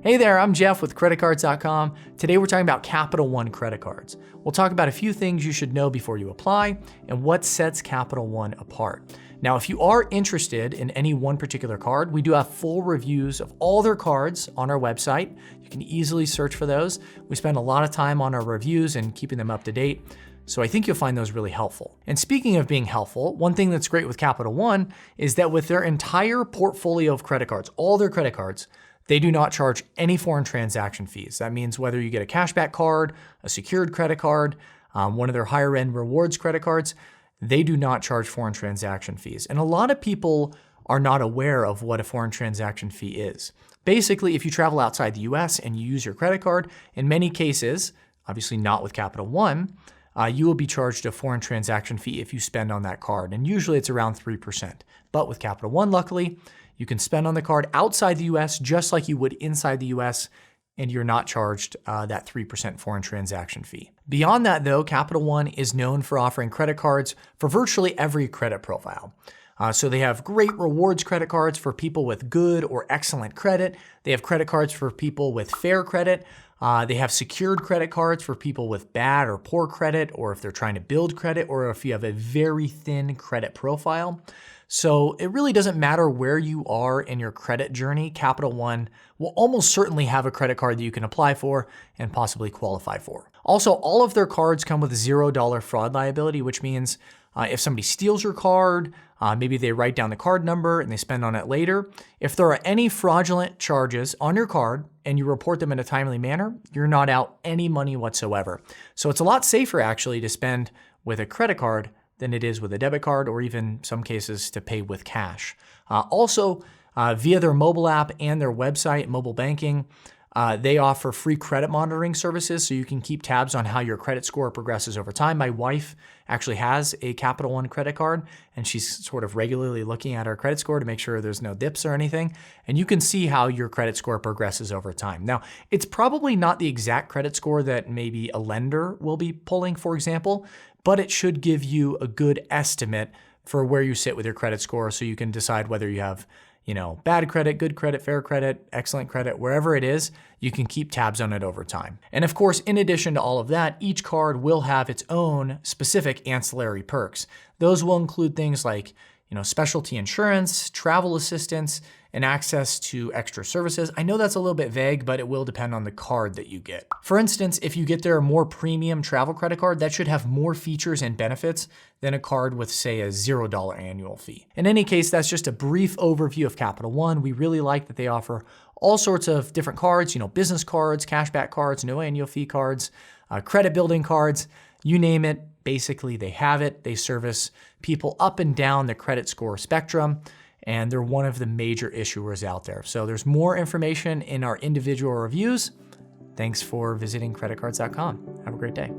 Hey there, I'm Jeff with CreditCards.com. Today we're talking about Capital One credit cards. We'll talk about a few things you should know before you apply and what sets Capital One apart. Now, if you are interested in any one particular card, we do have full reviews of all their cards on our website. You can easily search for those. We spend a lot of time on our reviews and keeping them up to date. So I think you'll find those really helpful. And speaking of being helpful, one thing that's great with Capital One is that with their entire portfolio of credit cards, all their credit cards, they do not charge any foreign transaction fees. That means whether you get a cashback card, a secured credit card, one of their higher end rewards credit cards, they do not charge foreign transaction fees. And a lot of people are not aware of what a foreign transaction fee is. Basically, if you travel outside the US and you use your credit card, in many cases, obviously not with Capital One, you will be charged a foreign transaction fee if you spend on that card. And usually it's around 3%. But with Capital One, luckily, you can spend on the card outside the US just like you would inside the US, and you're not charged that 3% foreign transaction fee. Beyond that though, Capital One is known for offering credit cards for virtually every credit profile. So they have great rewards credit cards for people with good or excellent credit. They have credit cards for people with fair credit. They have secured credit cards for people with bad or poor credit, or if they're trying to build credit, or if you have a very thin credit profile. So it really doesn't matter where you are in your credit journey, Capital One will almost certainly have a credit card that you can apply for and possibly qualify for. Also, all of their cards come with $0 fraud liability, which means if somebody steals your card, maybe they write down the card number and they spend on it later. If there are any fraudulent charges on your card and you report them in a timely manner, you're not out any money whatsoever. So it's a lot safer actually to spend with a credit card than it is with a debit card, or even some cases to pay with cash. Also, via their mobile app and their website, mobile banking, they offer free credit monitoring services so you can keep tabs on how your credit score progresses over time. My wife actually has a Capital One credit card, and she's sort of regularly looking at our credit score to make sure there's no dips or anything. And you can see how your credit score progresses over time. Now, it's probably not the exact credit score that maybe a lender will be pulling, for example, but it should give you a good estimate for where you sit with your credit score so you can decide whether you have bad credit, good credit, fair credit, excellent credit, wherever it is, you can keep tabs on it over time. And of course, in addition to all of that, each card will have its own specific ancillary perks. Those will include things like specialty insurance, travel assistance, and access to extra services. I know that's a little bit vague, but it will depend on the card that you get. For instance, if you get their more premium travel credit card, that should have more features and benefits than a card with, say, a $0 annual fee. In any case, that's just a brief overview of Capital One. We really like that they offer all sorts of different cards, business cards, cashback cards, no annual fee cards, credit building cards, you name it. Basically, they have it. They service people up and down the credit score spectrum, and they're one of the major issuers out there. So there's more information in our individual reviews. Thanks for visiting CreditCards.com. Have a great day.